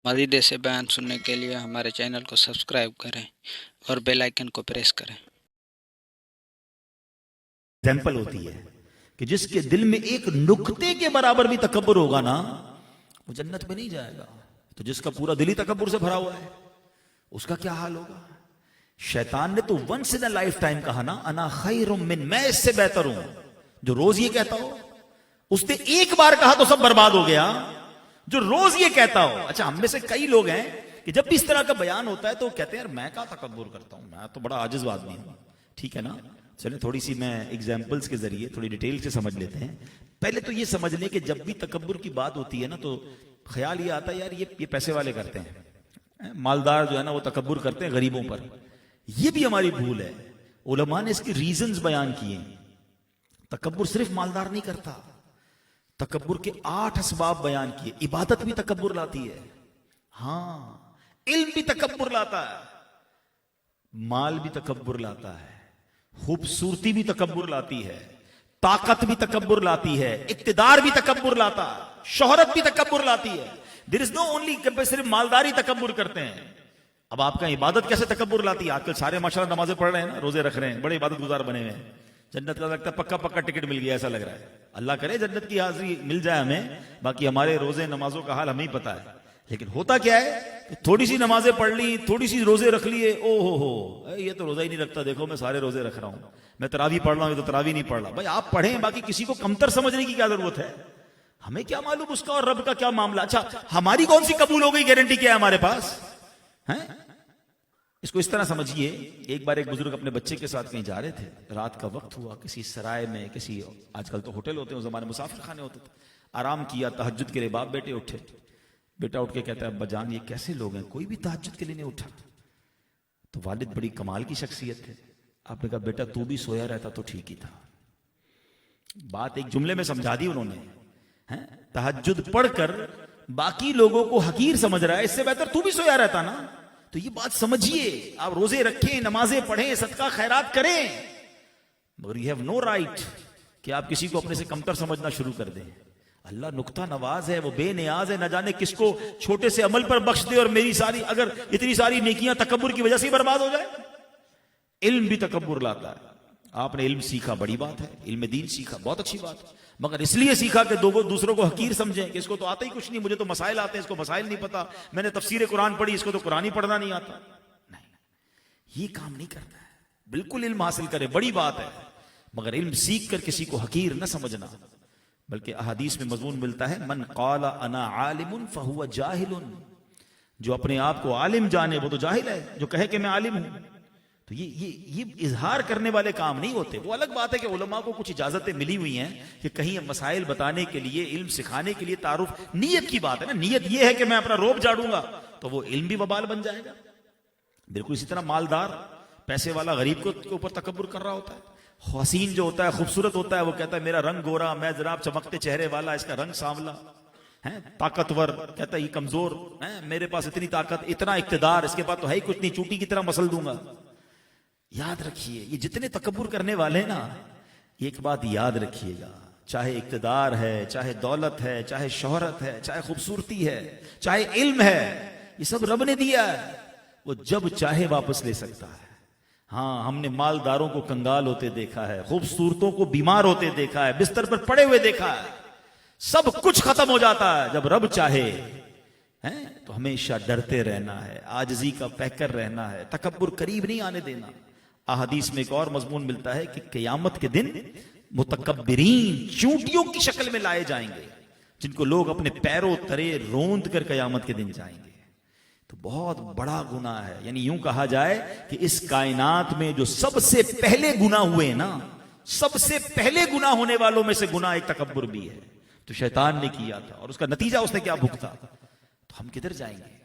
مزید ایسے بیان سننے کے لیے ہمارے چینل کو سبسکرائب کریں اور بیل آئیکن کو پریس کریں۔ ایگزامپل ہوتی ہے کہ جس کے دل میں ایک نقطے کے برابر بھی تکبر ہوگا نا، وہ جنت میں نہیں جائے گا۔ تو جس کا پورا دل ہی تکبر سے بھرا ہوا ہے، اس کا کیا حال ہوگا؟ شیطان نے تو once in a life time کہا نا، انا خیر من، میں اس سے بہتر ہوں۔ جو روز یہ کہتا ہو، اس نے ایک بار کہا تو سب برباد ہو گیا۔ جو روز یہ کہتا ہو، اچھا ہم میں سے کئی لوگ ہیں کہ جب بھی اس طرح کا بیان ہوتا ہے تو کہتے ہیں یار میں کہاں تکبر کرتا ہوں، میں تو بڑا عاجز آدمی ہوں۔ ٹھیک ہے نا، چلیں تھوڑی سی میں ایگزامپلز کے ذریعے تھوڑی ڈیٹیل سے سمجھ لیتے ہیں۔ پہلے تو یہ سمجھ لیں کہ جب بھی تکبر کی بات ہوتی ہے نا تو خیال یہ آتا ہے یار یہ پیسے والے کرتے ہیں، مالدار جو ہے نا وہ تکبر کرتے ہیں غریبوں پر۔ یہ بھی ہماری بھول ہے۔ علماء نے اس کی ریزنز بیان کیے۔ تکبر صرف مالدار نہیں کرتا، تکبر کے 8 اسباب بیان کیے۔ عبادت بھی تکبر لاتی ہے، ہاں، علم بھی تکبر لاتا ہے، مال بھی تکبر لاتا ہے، خوبصورتی بھی تکبر لاتی ہے، طاقت بھی تکبر لاتی ہے، اقتدار بھی تکبر لاتا ہے، شہرت بھی تکبر لاتی ہے۔ دیر از نو اونلی کہ صرف مالداری تکبر کرتے ہیں۔ اب آپ کا عبادت کیسے تکبر لاتی ہے؟ آج کل سارے ماشاءاللہ نمازیں پڑھ رہے ہیں نا، روزے رکھ رہے ہیں، بڑے عبادت گزار بنے ہوئے ہیں، جنت کا لگتا ہے پکا پکا ٹکٹ مل گیا، ایسا لگ رہا ہے۔ اللہ کرے جنت کی حاضری مل جائے ہمیں، باقی ہمارے روزے نمازوں کا حال ہمیں پتا ہے۔ لیکن ہوتا کیا ہے کہ تھوڑی سی نمازیں پڑھ لی، تھوڑی سی روزے رکھ لیے، او ہو یہ تو روزہ ہی نہیں رکھتا، دیکھو میں سارے روزے رکھ رہا ہوں، میں تراویح پڑھ رہا ہوں، یہ تو تراویح نہیں پڑھ رہا۔ بھائی آپ پڑھیں، باقی کسی کو کمتر سمجھنے کی کیا ضرورت ہے؟ ہمیں کیا معلوم اس کا اور رب کا کیا معاملہ۔ اچھا ہماری کون سی قبول ہو گئی گارنٹی کیا ہے ہمارے پاس؟ اس کو اس طرح سمجھیے، ایک بار ایک بزرگ اپنے بچے کے ساتھ کہیں جا رہے تھے، رات کا وقت ہوا، کسی سرائے میں، کسی، آج کل تو ہوٹل ہوتے ہیں، اس زمانے مسافر خانے ہوتے تھے، آرام کیا، تہجد کے لیے باپ بیٹے اٹھے۔ بیٹا اٹھ کے کہتا ہے ابا جان یہ کیسے لوگ ہیں، کوئی بھی تہجد کے لیے نہیں اٹھا۔ تو والد بڑی کمال کی شخصیت تھے، آپ نے کہا بیٹا تو بھی سویا رہتا تو ٹھیک ہی تھا۔ بات ایک جملے میں سمجھا دی انہوں نے، تہجد پڑھ کر باقی لوگوں کو حقیر سمجھ رہا ہے، اس سے بہتر تو بھی سویا رہتا نا۔ تو یہ بات سمجھیے، آپ روزے رکھیں، نمازیں پڑھیں، صدقہ خیرات کریں، مگر you have no right کہ آپ کسی کو اپنے سے کمتر سمجھنا شروع کر دیں۔ اللہ نکتہ نواز ہے، وہ بے نیاز ہے، نہ جانے کس کو چھوٹے سے عمل پر بخش دے، اور میری ساری، اگر اتنی ساری نیکیاں تکبر کی وجہ سے برباد ہو جائے۔ علم بھی تکبر لاتا ہے۔ آپ نے علم سیکھا، بڑی بات ہے، علم دین سیکھا، بہت اچھی بات ہے، مگر اس لیے سیکھا کہ دوسروں کو حقیر سمجھیں کہ اس کو تو آتا ہی کچھ نہیں، مجھے تو مسائل آتے ہیں، اس کو مسائل نہیں پتا، میں نے تفسیر قرآن پڑھی، اس کو تو قرآن ہی پڑھنا نہیں آتا۔ نہیں، یہ کام نہیں کرتا ہے۔ بالکل علم حاصل کرے، بڑی بات ہے، مگر علم سیکھ کر کسی کو حقیر نہ سمجھنا۔ بلکہ احادیث میں مضمون ملتا ہے من قال انا عالم فہو جاہل، جو اپنے آپ کو عالم جانے وہ تو جاہل ہے، جو کہے کہ میں عالم ہوں۔ تو یہ اظہار کرنے والے کام نہیں ہوتے۔ وہ الگ بات ہے کہ علماء کو کچھ اجازتیں ملی ہوئی ہیں کہ کہیں مسائل بتانے کے لیے، علم سکھانے کے لیے، تعارف، نیت کی بات ہے نا، نیت یہ ہے کہ میں اپنا روب جاڑوں گا تو وہ علم بھی وبال بن جائے گا۔ بالکل اسی طرح مالدار، پیسے والا غریب کے اوپر تکبر کر رہا ہوتا ہے، حسین جو ہوتا ہے، خوبصورت ہوتا ہے، وہ کہتا ہے میرا رنگ گورا، میں جناب چمکتے چہرے والا، اس کا رنگ سانولا ہے، طاقتور کہتا ہے یہ کمزور ہے، میرے پاس اتنی طاقت، اتنا اقتدار، اس کے پاس تو ہے ہی کچھ نہیں، چوٹی کی طرح مسل دوں گا۔ یاد رکھیے یہ جتنے تکبر کرنے والے نا، ایک بات یاد رکھیے گا، چاہے اقتدار ہے، چاہے دولت ہے، چاہے شہرت ہے، چاہے خوبصورتی ہے، چاہے علم ہے، یہ سب رب نے دیا ہے، وہ جب چاہے واپس لے سکتا ہے۔ ہاں ہم نے مالداروں کو کنگال ہوتے دیکھا ہے، خوبصورتوں کو بیمار ہوتے دیکھا ہے، بستر پر پڑے ہوئے دیکھا ہے، سب کچھ ختم ہو جاتا ہے جب رب چاہے۔ تو ہمیشہ ڈرتے رہنا ہے، عاجزی کا پیکر رہنا ہے، تکبر قریب نہیں آنے دینا۔ احادیث میں ایک اور مضمون ملتا ہے کہ قیامت کے دن متکبرین چونٹیوں کی شکل میں لائے جائیں گے، جن کو لوگ اپنے پیروں ترے روند کر قیامت کے دن جائیں گے۔ تو بہت بڑا گناہ ہے، یعنی یوں کہا جائے کہ اس کائنات میں جو سب سے پہلے گناہ ہوئے نا، سب سے پہلے گناہ ہونے والوں میں سے گناہ ایک تکبر بھی ہے۔ تو شیطان نے کیا تھا اور اس کا نتیجہ اس نے کیا بھگتا، تو ہم کدھر جائیں گے؟